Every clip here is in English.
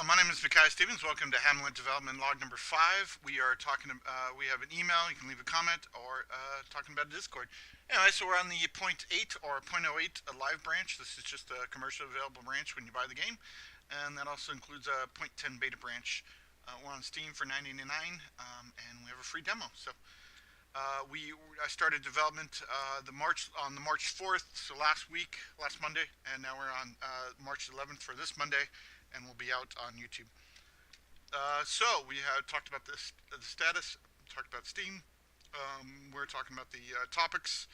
My name is Micaiah. Welcome to Hamlet Development Log number 5. We are talking. We have an email. You can leave a comment or talking about Discord. Anyway, so we're on the point 8 or 0.08 live branch. This is just a commercially available branch when you buy the game, and that also includes a 0.10 beta branch. We're on Steam for $9.99, and we have a free demo. So I started development on the March 4th, so last Monday, and now we're on March 11th for this Monday, and we'll be out on YouTube. So we have talked about the status, talked about Steam. We're talking about the topics,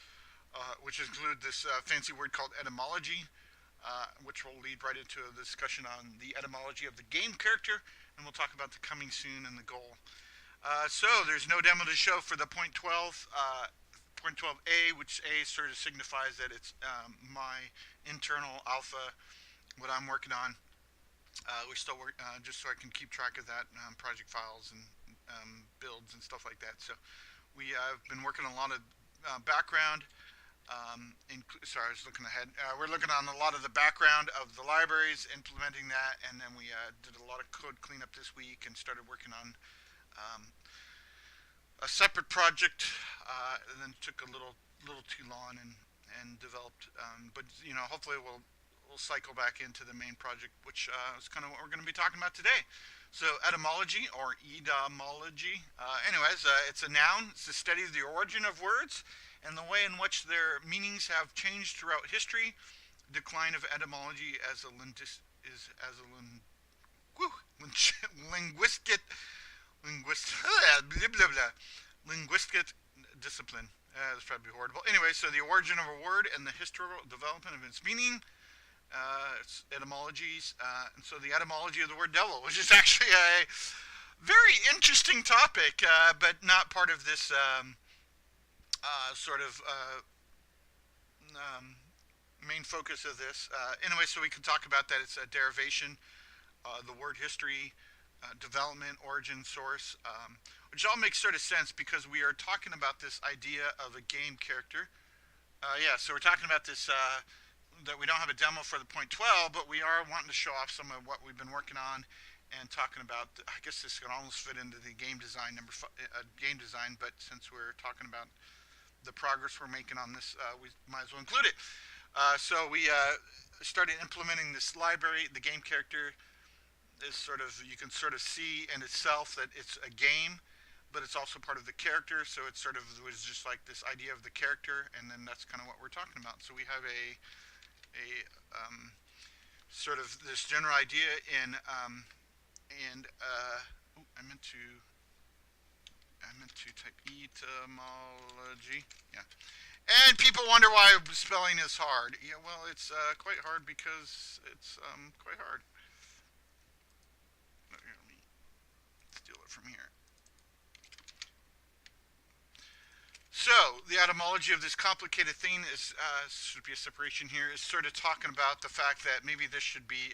which include this fancy word called etymology, which will lead right into a discussion on the etymology of the game character, and we'll talk about the coming soon and the goal. So there's no demo to show for the point 12A, which A sort of signifies that it's my internal alpha, what I'm working on. We're still working just so I can keep track of that, project files and builds and stuff like that. So we have been working on a lot of background. Sorry, I was looking ahead. We're looking on a lot of the background of the libraries, implementing that, and then we did a lot of code cleanup this week and started working on a separate project, and then took a little too long and developed. But hopefully we'll cycle back into the main project, which is kind of what we're going to be talking about today. So etymology or etymology. Anyways, it's a noun. It's the study of the origin of words and the way in which their meanings have changed throughout history. Decline of etymology as a linguistic discipline. That's probably horrible. Anyway, so the origin of a word and the historical development of its meaning. It's etymologies, and so the etymology of the word devil, which is actually a very interesting topic, but not part of this main focus of this. Anyway, so we can talk about that. It's a derivation, the word history, development, origin, source, which all makes sort of sense because we are talking about this idea of a game character. So we're talking about this, that we don't have a demo for the point 12, but we are wanting to show off some of what we've been working on and talking about. I guess this can almost fit into the game design game design, but since we're talking about the progress we're making on this, we might as well include it. So we started implementing this library. The game character is you can sort of see in itself that it's a game, but it's also part of the character. So it was just like this idea of the character, and then that's kind of what we're talking about. So we have a sort of this general idea I meant to type etymology. Yeah. And people wonder why spelling is hard. Yeah, well, it's quite hard because it's quite hard. Let me steal it from here. So the etymology of this complicated thing is should be a separation here. Is sort of talking about the fact that maybe this should be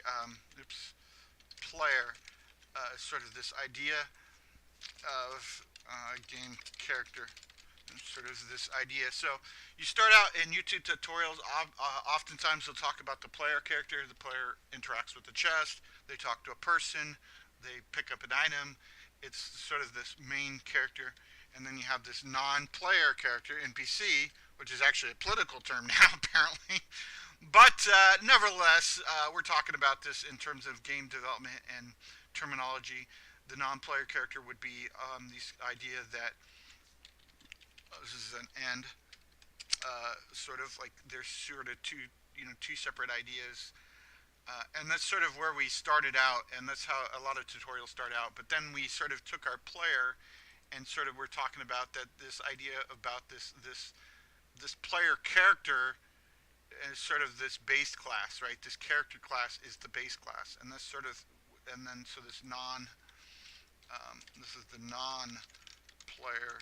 player, sort of this idea of game character, and sort of this idea. So you start out in YouTube tutorials. Oftentimes they'll talk about the player character. The player interacts with the chest. They talk to a person. They pick up an item. It's sort of this main character. And then you have this non-player character, NPC, which is actually a political term now, apparently. But nevertheless, we're talking about this in terms of game development and terminology. The non-player character would be this idea that this is an end, sort of like there's sort of two separate ideas. And that's sort of where we started out, and that's how a lot of tutorials start out. But then we sort of took our player, and sort of we're talking about that this idea about this player character is sort of this base class, right? This character class is the base class, and this sort of, and then so this this is the non-player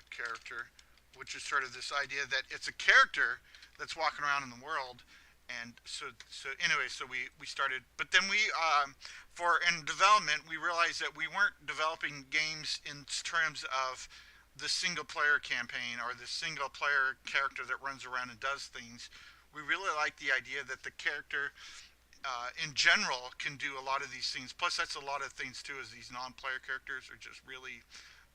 character, which is sort of this idea that it's a character that's walking around in the world. And so anyway, so we started, but then in development, we realized that we weren't developing games in terms of the single player campaign or the single player character that runs around and does things. We really like the idea that the character in general can do a lot of these things. Plus, that's a lot of things too. Is these non-player characters are just really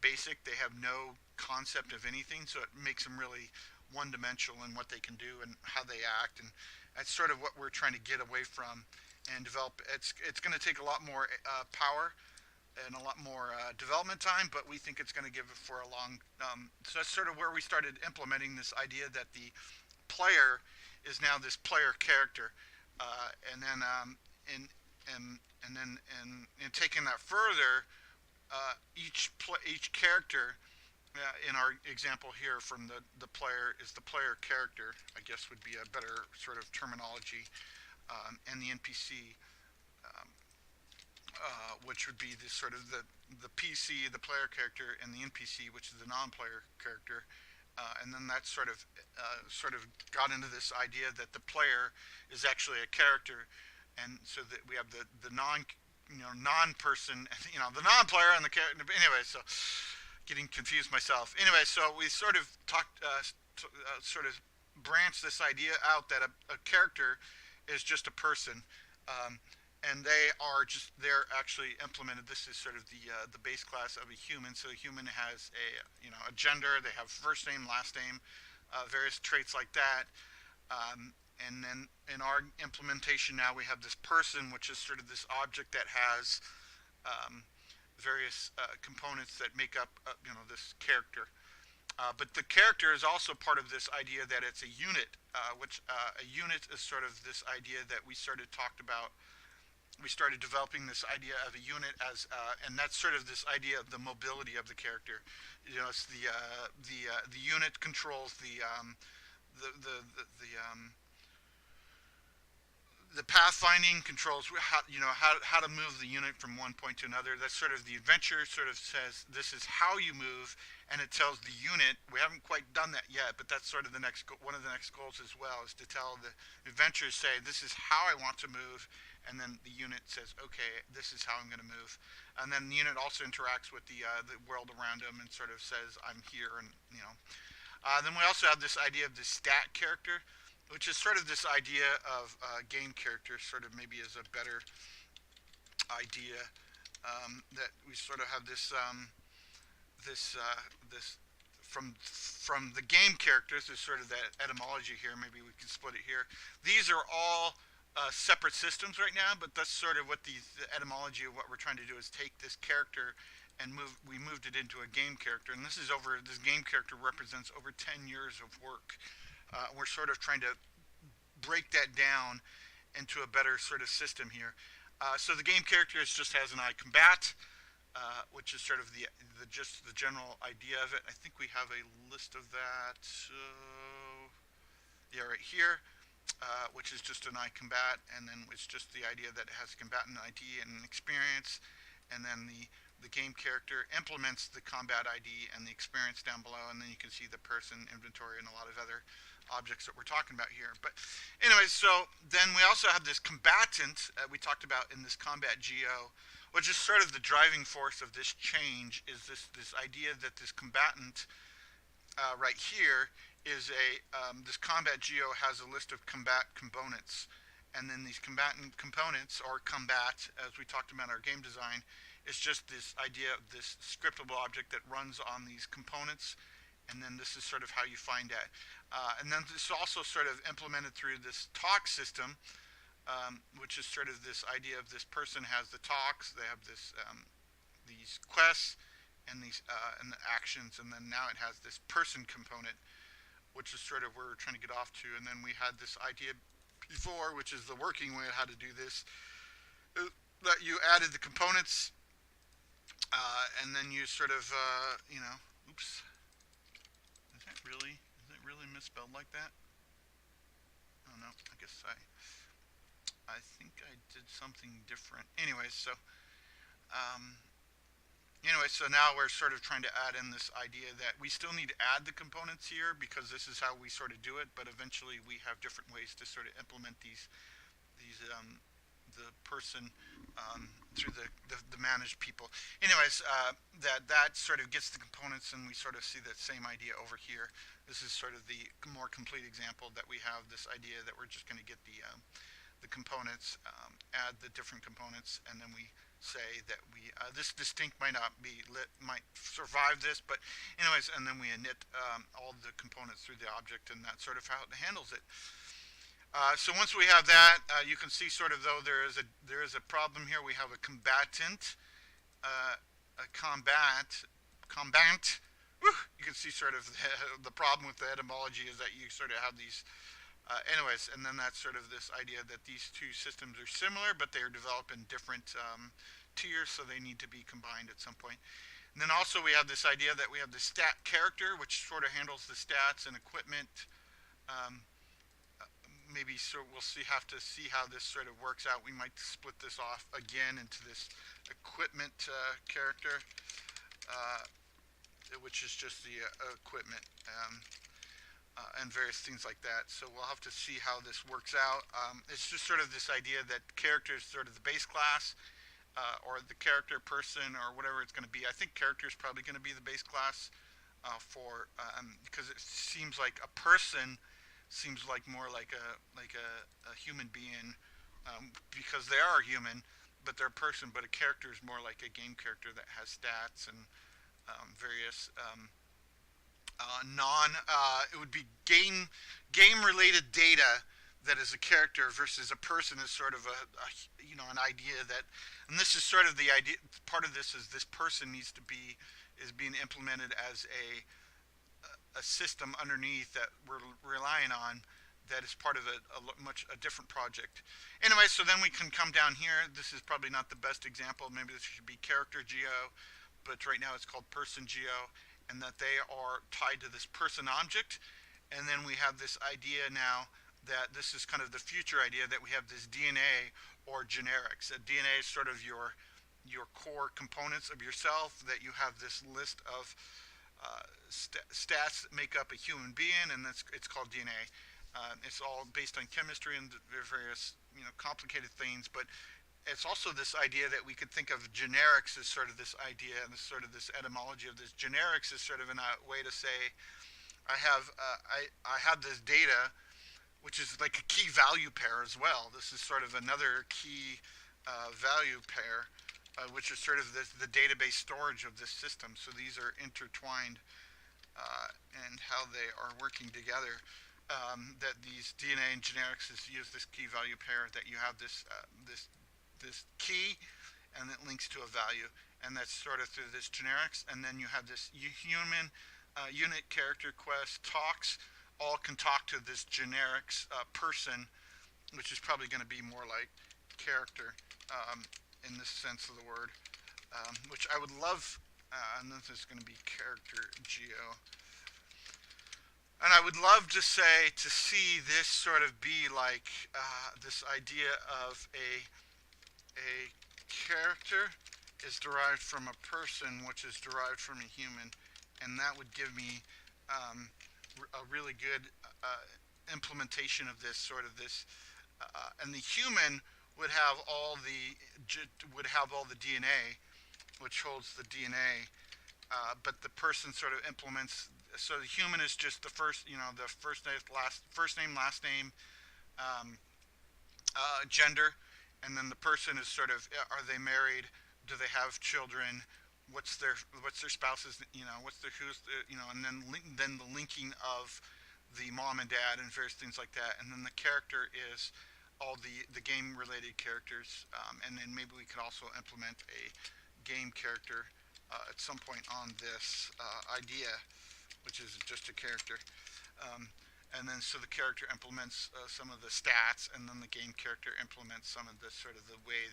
basic. They have no concept of anything, so it makes them really one-dimensional in what they can do and how they act. And that's sort of what we're trying to get away from and develop. It's going to take a lot more power and a lot more development time, but we think it's going to give it for a long. So that's sort of where we started implementing this idea that the player is now this player character, and then in taking that further, each character. In our example here from the player is the player character, I guess would be a better sort of terminology, and the NPC, which would be the sort of the PC, the player character, and the NPC, which is the non-player character. And then that sort of got into this idea that the player is actually a character, and so that we have the non-person, the non-player and the character. Anyway, so getting confused myself. Anyway, so we sort of sort of branched this idea out that a character is just a person, and they're actually implemented. This is sort of the base class of a human. So a human has a gender. They have first name, last name, various traits like that. And then in our implementation now we have this person, which is sort of this object that has various components that make up this character. But the character is also part of this idea that it's a unit, which a unit is sort of this idea that we started developing this idea of a unit as, and that's sort of this idea of the mobility of the character. It's the unit controls the pathfinding, controls how to move the unit from one point to another. That's sort of the adventure sort of says this is how you move, and it tells the unit. We haven't quite done that yet, but that's sort of one of the next goals as well, is to tell the adventurers, say this is how I want to move, and then the unit says, okay, this is how I'm going to move, and then the unit also interacts with the world around them and sort of says I'm here, and then we also have this idea of the stat character, which is sort of this idea of game character, sort of maybe is a better idea, that we sort of have this from the game characters. There's sort of that etymology here. Maybe we can split it here. These are all separate systems right now, but that's sort of what the etymology of what we're trying to do is take this character and we moved it into a game character, and this game character represents over 10 years of work. We're sort of trying to break that down into a better sort of system here. So the game character just has an I combat, which is sort of just the general idea of it. I think we have a list of that. Yeah, right here, which is just an I combat, and then it's just the idea that it has combatant ID and experience, and then the game character implements the combat ID and the experience down below, and then you can see the person, inventory, and a lot of other objects that we're talking about here. But anyway, so then we also have this combatant we talked about in this combat geo, which is sort of the driving force of this change, is this idea that this combatant right here is this combat geo has a list of combat components, and then these combatant components, or combat, as we talked about in our game design, is just this idea of this scriptable object that runs on these components, and then this is sort of how you find that. And then this is also sort of implemented through this talk system, which is sort of this idea of this person has the talks, they have these quests, and these and the actions, and then now it has this person component, which is sort of where we're trying to get off to. And then we had this idea before, which is the working way of how to do this, that you added the components, and then you sort of, oops, is that really misspelled like that? Oh no, I guess I think I did something different. Anyway, so now we're sort of trying to add in this idea that we still need to add the components here, because this is how we sort of do it, but eventually we have different ways to sort of implement the person through the managed people. Anyways, that sort of gets the components, and we sort of see that same idea over here. This is sort of the more complete example that we have, this idea that we're just going to get the the components, add the different components, and then we say that this distinct might not be lit, might survive this, but anyways, and then we init all the components through the object, and that's sort of how it handles it. So once we have that, you can see sort of though there is a problem here. We have a combatant, a combatant. You can see sort of the problem with the etymology is that you sort of have these. Anyways, and then that's sort of this idea that these two systems are similar, but they are developed in different tiers, so they need to be combined at some point. And then also we have this idea that we have the stat character, which sort of handles the stats and equipment. Maybe so we'll have to see how this sort of works out. We might split this off again into this equipment character, which is just the equipment. And various things like that. So we'll have to see how this works out. It's just sort of this idea that character is sort of the base class, or the character person, or whatever it's going to be. I think character is probably going to be the base class because it seems like a person seems like more like a human being, because they are human, but they're a person. But a character is more like a game character that has stats and various. It would be game related data that is a character versus a person is sort of an idea that, and this is sort of the idea. Part of this is this person is being implemented as a system underneath that we're relying on, that is part of a different project. Anyway, so then we can come down here. This is probably not the best example. Maybe this should be character geo, but right now it's called person geo. And that they are tied to this person object. And then we have this idea now that this is kind of the future idea that we have this DNA or generics. A DNA is sort of your core components of yourself, that you have this list of stats that make up a human being, and it's called DNA. It's all based on chemistry and various complicated things, but it's also this idea that we could think of generics as sort of this idea, and sort of this etymology of this. Generics is sort of a way to say, I have this data, which is like a key value pair as well. This is sort of another key value pair, which is sort of the database storage of this system. So these are intertwined, and how they are working together. That these DNA and generics use this key value pair, that you have this key, and it links to a value, and that's sort of through this generics. And then you have this human unit character quest talks, all can talk to this generics person, which is probably going to be more like character in this sense of the word, which I would love. And this is going to be character geo. And I would love to see this sort of be like this idea of a character is derived from a person, which is derived from a human, and that would give me a really good implementation of this sort of this. And the human would have all the DNA, which holds the DNA, but the person sort of implements. So the human is just the first name, last name, gender. And then the person is sort of, are they married? Do they have children? What's their spouse's, and then the linking of the mom and dad and various things like that. And then the character is all the game related characters. And then maybe we could also implement a game character at some point on this idea, which is just a character. And then so the character implements some of the stats, and then the game character implements some of the sort of the way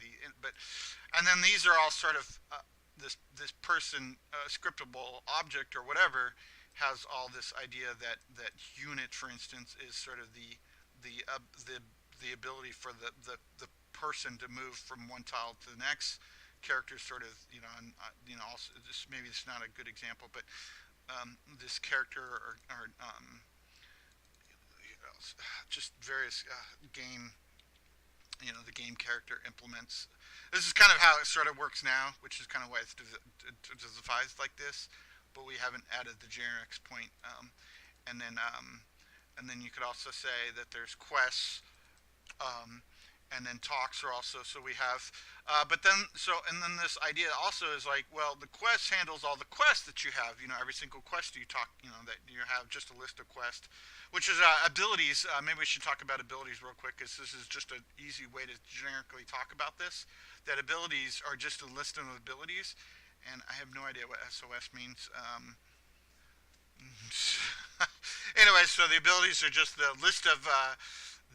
and then these are all sort of this person scriptable object or whatever has all this idea that unit, for instance, is sort of the ability for the person to move from one tile to the next. Character sort of also maybe it's not a good example, but this character or just various game, the game character implements. This is kind of how it sort of works now, which is kind of why it's devised like this, but we haven't added the generics point. And then you could also say that there's quests, and then talks are also, so we have, but then, and then this idea also is like, well, the quest handles all the quests that you have, every single quest you talk, that you have just a list of quests, which is abilities. Maybe we should talk about abilities real quick, because this is just an easy way to generically talk about this, that abilities are just a list of abilities, and I have no idea what SOS means. Anyway, so the abilities are just the list of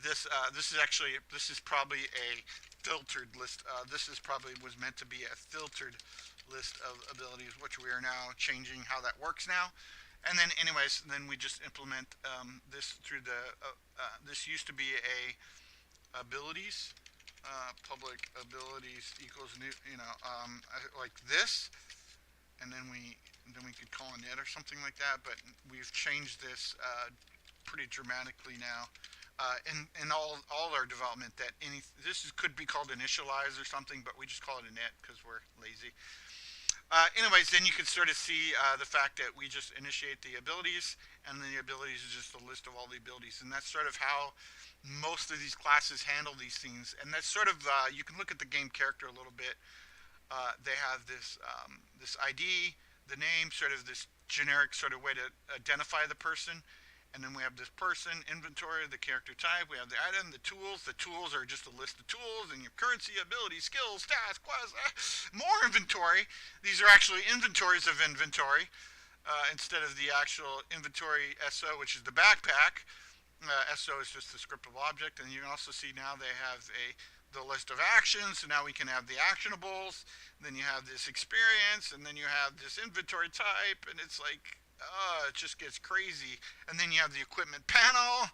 this. This is probably a filtered list. This is probably was meant to be a filtered list of abilities, which we are now changing how that works now. And then, anyways, then we just implement this through the. This used to be a abilities. Public abilities equals new. Like this, and then we could call a net or something like that. But we've changed this pretty dramatically now in all our development. That could be called initialize or something, but we just call it a net because we're lazy. Anyways, then you can sort of see the fact that we just initiate the abilities, and then the abilities is just a list of all the abilities, and that's sort of how most of these classes handle these things. And that's sort of you can look at the game character a little bit. They have this ID, the name, sort of this generic sort of way to identify the person. And then we have this person, inventory, the character type. We have the item, the tools. The tools are just a list of tools, and your currency, ability, skills, stats, quests, more inventory. These are actually inventories of inventory instead of the actual inventory SO, which is the backpack. SO is just the scriptable object, and you can also see now they have the list of actions. So now we can have the actionables. Then you have this experience, and then you have this inventory type, and it's like, it just gets crazy. And then you have the equipment panel,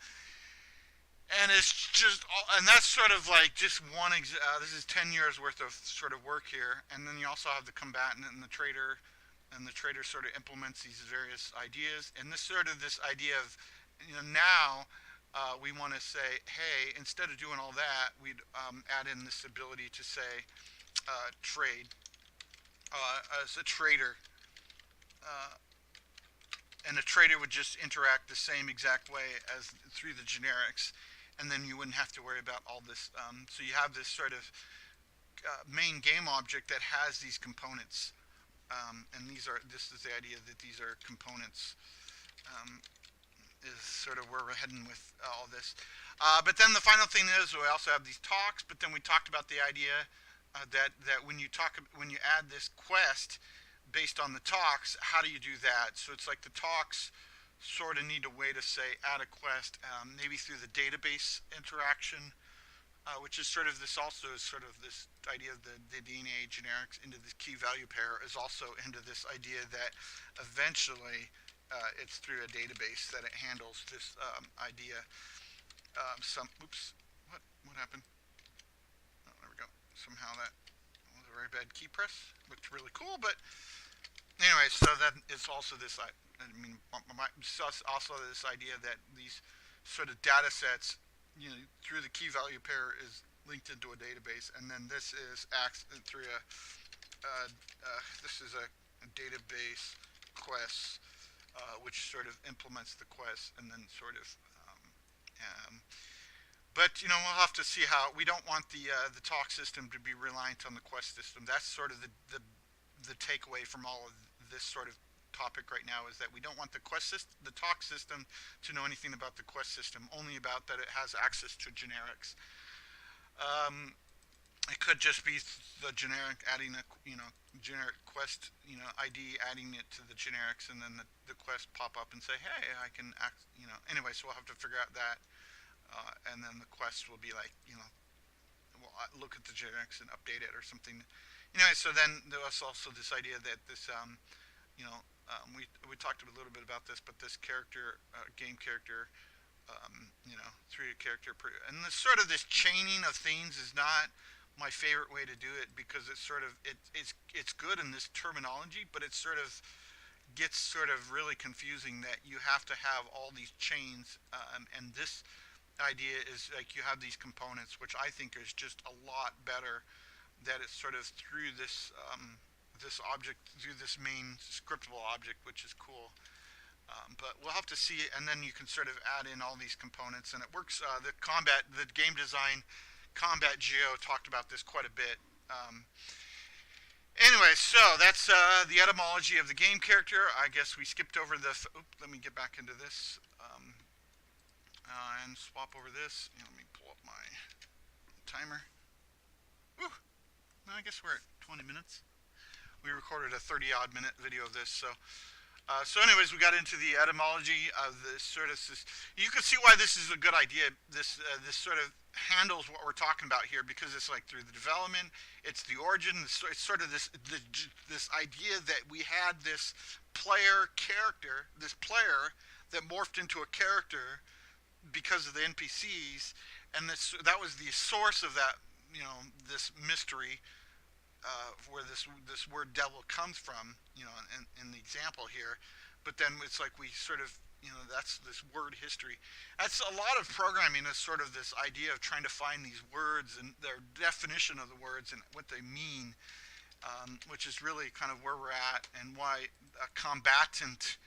and it's just, and that's sort of like just one. This is 10 years worth of sort of work here. And then you also have the combatant and the trader, and the trader sort of implements these various ideas. And this idea of, now we want to say, hey, instead of doing all that, we'd add in this ability to say trade as a trader. And a trader would just interact the same exact way as through the generics, and then you wouldn't have to worry about all this. So you have this sort of main game object that has these components, and this is the idea that these are components. Is sort of where we're heading with all this. But then the final thing is we also have these talks. But then we talked about the idea that when you add this quest based on the talks, how do you do that? So it's like the talks sort of need a way to say add a quest, maybe through the database interaction, which is sort of this idea of the DNA generics into the key value pair is also into this idea that eventually it's through a database that it handles this idea. What happened? Oh, there we go. Somehow that was a very bad key press. Looked really cool, but anyway, so that is also this. Also this idea that these sort of data sets, through the key value pair is linked into a database, and then this is acts through this is a database quest, which sort of implements the quest, and then sort of. But we'll have to see how. We don't want the talk system to be reliant on the quest system. That's sort of the takeaway from all of this sort of topic right now, is that we don't want the talk system to know anything about the quest system, only about that it has access to generics. It could just be the generic adding a generic quest ID, adding it to the generics, and then the quest pop up and say, hey, I can act. Anyway, so we'll have to figure out that, and then the quest will be like we'll look at the generics and update it or something. So then there was also this idea that this we talked a little bit about this, but this character, game character, through a character, and this chaining of things is not my favorite way to do it, because it's sort of it's good in this terminology, but it sort of gets really confusing that you have to have all these chains, and this idea is like you have these components, which I think is just a lot better. That it's sort of through this this object, through this main scriptable object, which is cool. But we'll have to see, and then you can sort of add in all these components, and it works. The game design Combat Geo talked about this quite a bit. Anyway, so that's the etymology of the game character. I guess we skipped over the. Let me get back into this and swap over this. Let me pull up my timer. Whew. I guess we're at 20 minutes. We recorded a 30-odd minute video of this, so anyways, we got into the etymology of this sort of. You can see why this is a good idea. This sort of handles what we're talking about here, because it's like through the development, it's the origin. It's sort of this idea that we had this player character, this player that morphed into a character because of the NPCs, and that was the source of that. This mystery. Where this word devil comes from, in the example here, but then it's like we sort of, that's this word history. That's a lot of programming, is sort of this idea of trying to find these words and their definition of the words and what they mean, which is really kind of where we're at, and why a combatant,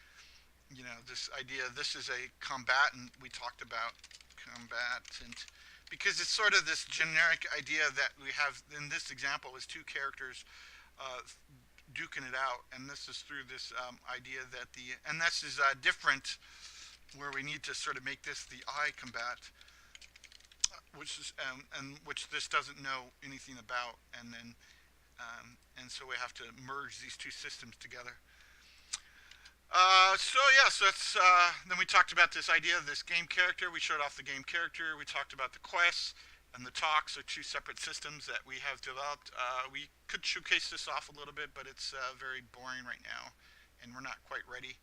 this idea, this is a combatant, we talked about combatant. Because it's sort of this generic idea that we have in this example is two characters duking it out, and this is through this idea that and this is different, where we need to sort of make this the I combat, which is and which this doesn't know anything about, and then and so we have to merge these two systems together. So it's, then we talked about this idea of this game character. We showed off the game character. We talked about the quests and the talks, are two separate systems that we have developed. We could showcase this off a little bit, but it's very boring right now, and we're not quite ready.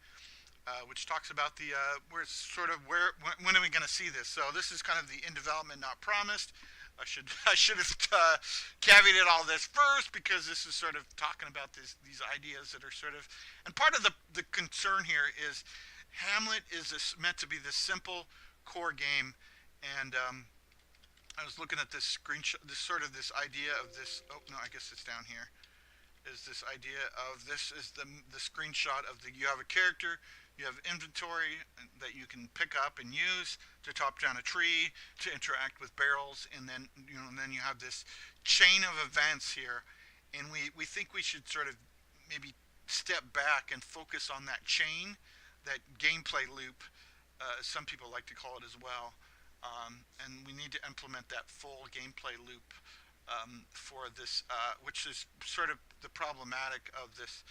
Which talks about the when are we going to see this? So this is kind of the in development, not promised. I should have caveated all this first, because this is sort of talking about these ideas that are sort of, and part of the concern here is Hamlet is meant to be this simple core game, and I was looking at this screenshot, this idea of this. Oh no, I guess it's down here. Is this idea of this is the screenshot of you have a character. You have inventory that you can pick up and use to chop down a tree, to interact with barrels, and then you have this chain of events here, and we think we should sort of maybe step back and focus on that chain, that gameplay loop, some people like to call it as well, and we need to implement that full gameplay loop for this, which is sort of the problematic of this.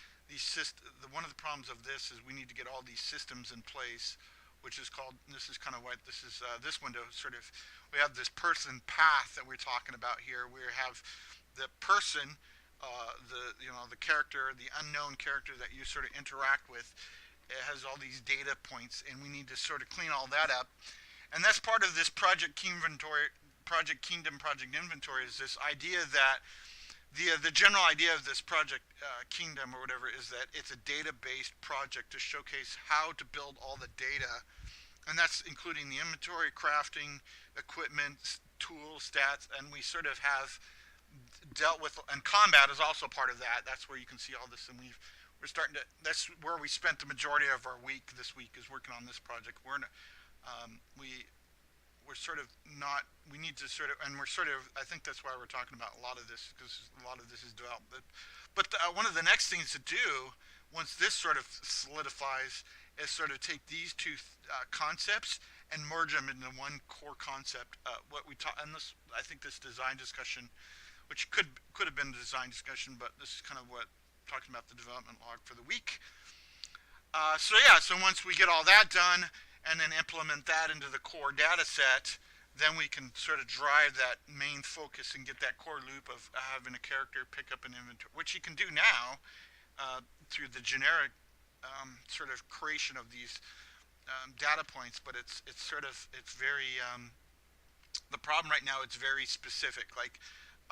One of the problems of this is we need to get all these systems in place, which is called, this is kind of what this is, this window sort of, we have this person path that we're talking about here. We have the person, the character, the unknown character that you sort of interact with. It has all these data points, and we need to sort of clean all that up. And that's part of this Project Kingdom Project Inventory, is this idea that the general idea of this Project Kingdom or whatever is that it's a data-based project to showcase how to build all the data, and that's including the inventory, crafting, equipment, tools, stats, and we sort of have dealt with, and combat is also part of that. That's where you can see all this, and we're starting to. That's where we spent the majority of our week this week, is working on this project. We're sort of not, we need to sort of, and we're sort of, I think that's why we're talking about a lot of this, because a lot of this is developed. But one of the next things to do, once this sort of solidifies, is sort of take these two concepts and merge them into one core concept. What we talk, and this, I think this design discussion, which could have been a design discussion, but this is kind of what, talking about the development log for the week. So once we get all that done, and then implement that into the core data set, then we can sort of drive that main focus and get that core loop of having a character pick up an inventory, which you can do now through the generic sort of creation of these data points, but it's very, the problem right now, it's very specific. Like,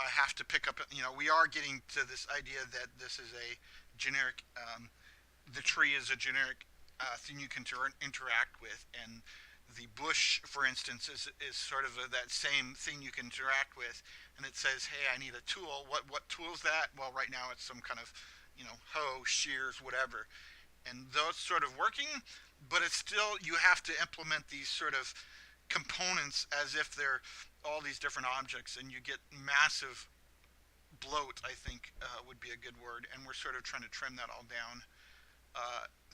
I have to pick up, we are getting to this idea that this is a generic, the tree is a generic thing you can interact with, and the bush, for instance, is sort of that same thing you can interact with, and it says, hey, I need a tool. What tool is that? Well, right now it's some kind of, hoe, shears, whatever, and those sort of working, but it's still, you have to implement these sort of components as if they're all these different objects, and you get massive bloat, I think would be a good word. And we're sort of trying to trim that all down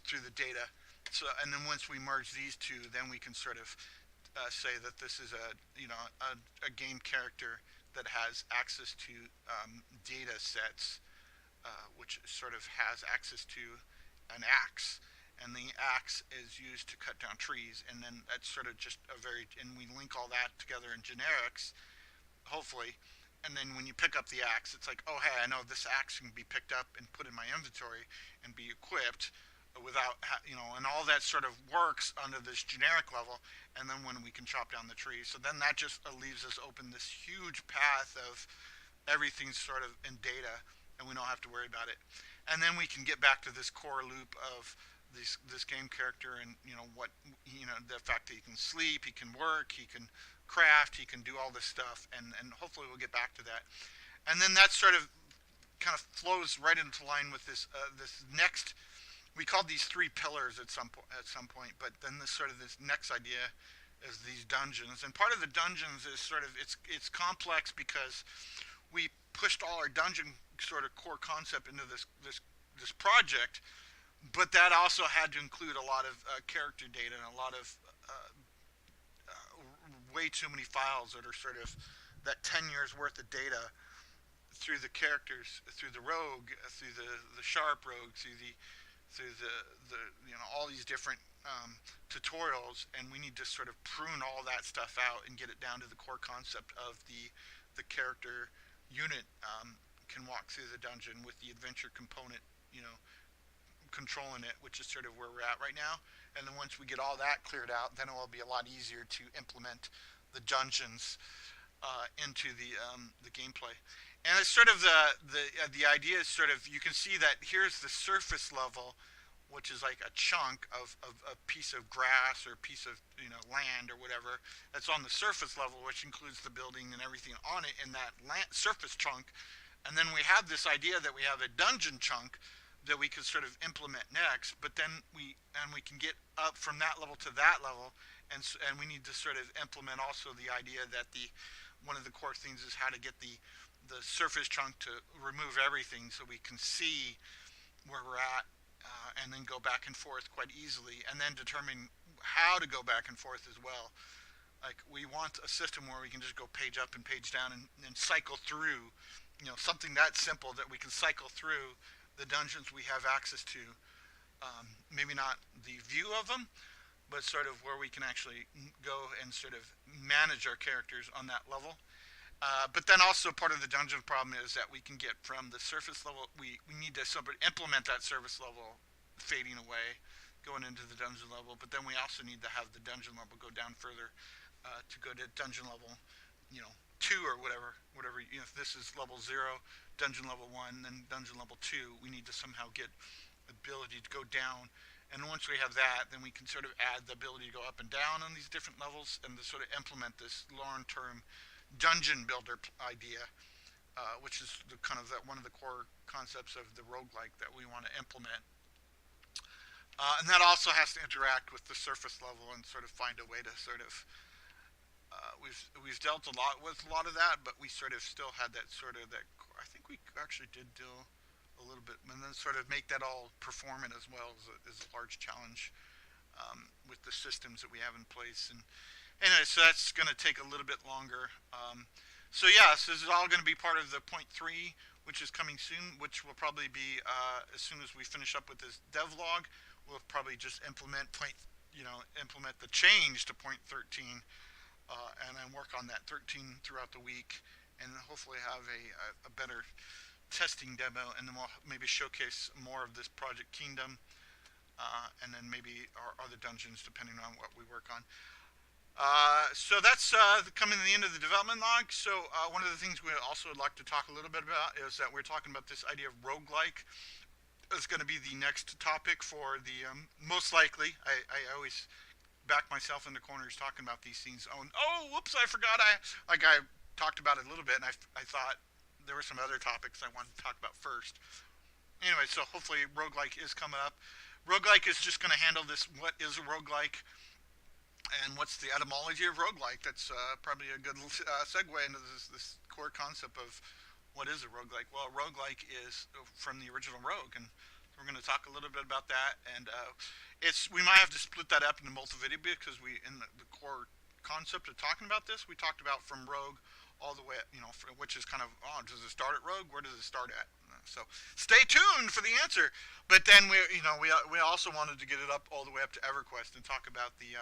through the data. So, and then once we merge these two, then we can sort of say that this is a game character that has access to data sets, which sort of has access to an axe, and the axe is used to cut down trees, and then that's sort of just a very, and we link all that together in generics, hopefully. And then when you pick up the axe, it's like, oh hey, I know this axe can be picked up and put in my inventory and be equipped without, and all that sort of works under this generic level. And then when we can chop down the trees, so then that just leaves us open this huge path of everything's sort of in data, and we don't have to worry about it. And then we can get back to this core loop of this game character, and the fact that he can sleep, he can work, he can craft, he can do all this stuff, and hopefully we'll get back to that. And then that sort of kind of flows right into line with this next. We called these three pillars at some point, but then this next idea is these dungeons. And part of the dungeons is sort of it's complex because we pushed all our dungeon sort of core concept into this project, but that also had to include a lot of character data and a lot of way too many files that are sort of that 10 years worth of data through the characters, through the rogue, through the sharp rogue, through the all these different tutorials, and we need to sort of prune all that stuff out and get it down to the core concept of the character unit can walk through the dungeon with the adventure component, controlling it, which is sort of where we're at right now. And then once we get all that cleared out, then it will be a lot easier to implement the dungeons into the gameplay. And it's sort of the idea is sort of, you can see that here's the surface level, which is like a chunk of a piece of grass or a piece of land or whatever that's on the surface level, which includes the building and everything on it in that surface chunk. And then we have this idea that we have a dungeon chunk that we could sort of implement next, but then we can get up from that level to that level, and we need to sort of implement also the idea that one of the core things is how to get the surface chunk to remove everything so we can see where we're at, and then go back and forth quite easily, and then determine how to go back and forth as well. Like, we want a system where we can just go page up and page down and cycle through, something that simple that we can cycle through the dungeons we have access to. Maybe not the view of them, but sort of where we can actually go and sort of manage our characters on that level. But then also part of the dungeon problem is that we can get from the surface level, we need to implement that surface level fading away, going into the dungeon level, but then we also need to have the dungeon level go down further to go to dungeon level, 2 or whatever, if this is level 0, dungeon level 1, then dungeon level 2, we need to somehow get ability to go down. And once we have that, then we can sort of add the ability to go up and down on these different levels, and to sort of implement this long-term dungeon builder idea, which is one of the core concepts of the roguelike that we want to implement. And that also has to interact with the surface level and sort of find a way to sort of we've dealt a lot with a lot of that, but we sort of still had that sort of I think we actually did deal a little bit, and then sort of make that all performant as well is a large challenge with the systems that we have in place. And anyway, so that's going to take a little bit longer. So yeah, so this is all going to be part of the point 3, which is coming soon, which will probably be as soon as we finish up with this devlog, we'll probably just implement the change to point 13. And then work on that 13 throughout the week, and hopefully have a better testing demo, and then we'll maybe showcase more of this Project Kingdom, and then maybe our other dungeons depending on what we work on. So that's coming to the end of the development log. So one of the things we also would like to talk a little bit about is that we're talking about this idea of roguelike. It's going to be the next topic for the most likely. I always back myself in the corners talking about these things. Whoops, I forgot. I talked about it a little bit, and I thought there were some other topics I wanted to talk about first. Anyway, so hopefully roguelike is coming up. Roguelike is just going to handle this, what is a roguelike, And what's the etymology of roguelike? That's probably a good segue into this core concept of what is a roguelike. Well, roguelike is from the original Rogue, and we're going to talk a little bit about that. And we might have to split that up into multi-video because we in the core concept of talking about this, we talked about from Rogue all the way, which is kind of, oh, does it start at Rogue? Where does it start at? So stay tuned for the answer. But then we also wanted to get it up all the way up to EverQuest and talk about the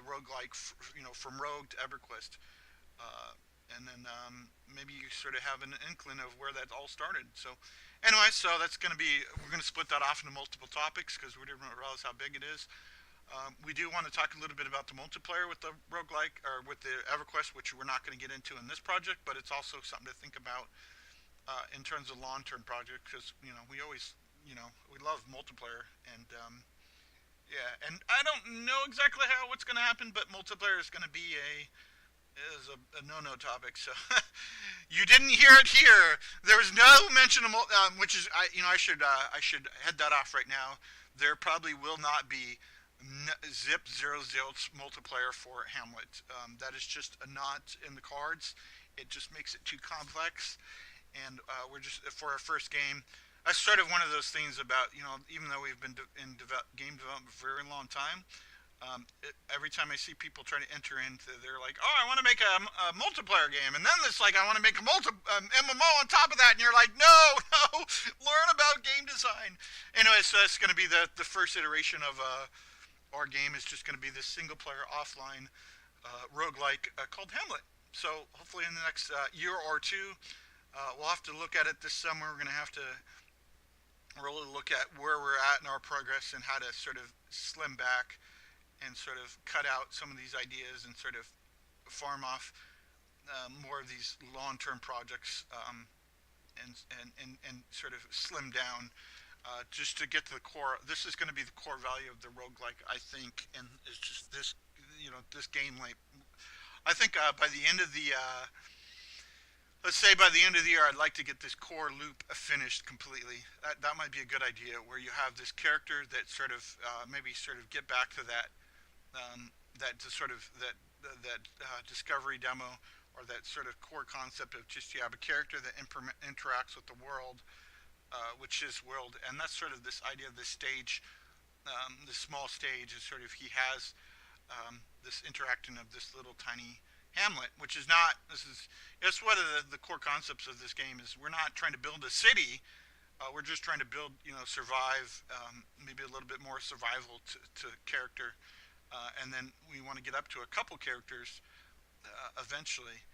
roguelike, from Rogue to EverQuest. And then maybe you sort of have an inkling of where that all started. So anyway, so we're going to split that off into multiple topics because we didn't realize how big it is. We do want to talk a little bit about the multiplayer with the roguelike, or with the EverQuest, which we're not going to get into in this project, but it's also something to think about in terms of long-term projects, because we always, we love multiplayer, and yeah, and I don't know exactly how what's going to happen, but multiplayer is going to be a no-no topic. So you didn't hear it here. There was no mention of which is I should head that off right now. There probably will not be zip zero zilch multiplayer for Hamlet. That is just not in the cards. It just makes it too complex, and we're just for our first game. That's sort of one of those things about even though we've been in game development for a very long time. Every time I see people trying to enter into, they're like, "Oh, I want to make a multiplayer game," and then it's like, "I want to make a MMO on top of that," and you're like, "No, no, learn about game design." Anyway, so that's going to be the first iteration of our game. Is just going to be this single player offline roguelike called Hamlet. So hopefully in the next year or two, we'll have to look at it this summer. We're going to have to really look at where we're at in our progress and how to sort of slim back and sort of cut out some of these ideas and sort of farm off more of these long-term projects, and sort of slim down just to get to the core. This is going to be the core value of the roguelike, I think, and it's just this game like I think by the end of the let's say by the end of the year, I'd like to get this core loop finished completely. That might be a good idea, where you have this character that sort of maybe sort of get back to that discovery demo, or that sort of core concept of just you have a character that interacts with the world, which is world, and that's sort of this idea of this stage, this small stage is sort of he has this interacting of this little tiny Hamlet, which is not. It's one of the core concepts of this game is we're not trying to build a city. We're just trying to build, survive, maybe a little bit more survival to character, and then we want to get up to a couple characters eventually,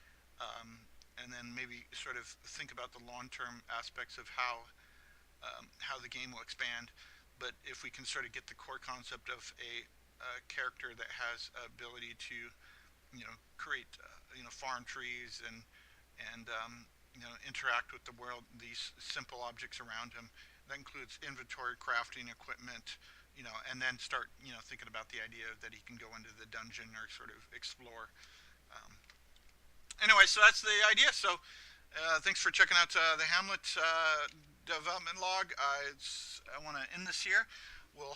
and then maybe sort of think about the long-term aspects of how the game will expand. But if we can sort of get the core concept of a character that has ability to create farm trees and interact with the world, these simple objects around him. That includes inventory, crafting, equipment, and then start thinking about the idea that he can go into the dungeon or sort of explore. Anyway, so that's the idea. So thanks for checking out the Hamlet Development Log. I want to end this here. We'll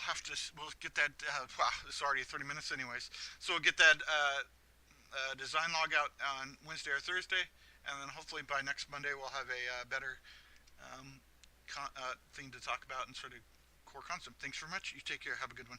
get that. It's already 30 minutes, anyways. So we'll get that design log out on Wednesday or Thursday, and then hopefully by next Monday we'll have a better thing to talk about and sort of core concept. Thanks very much. You take care. Have a good one.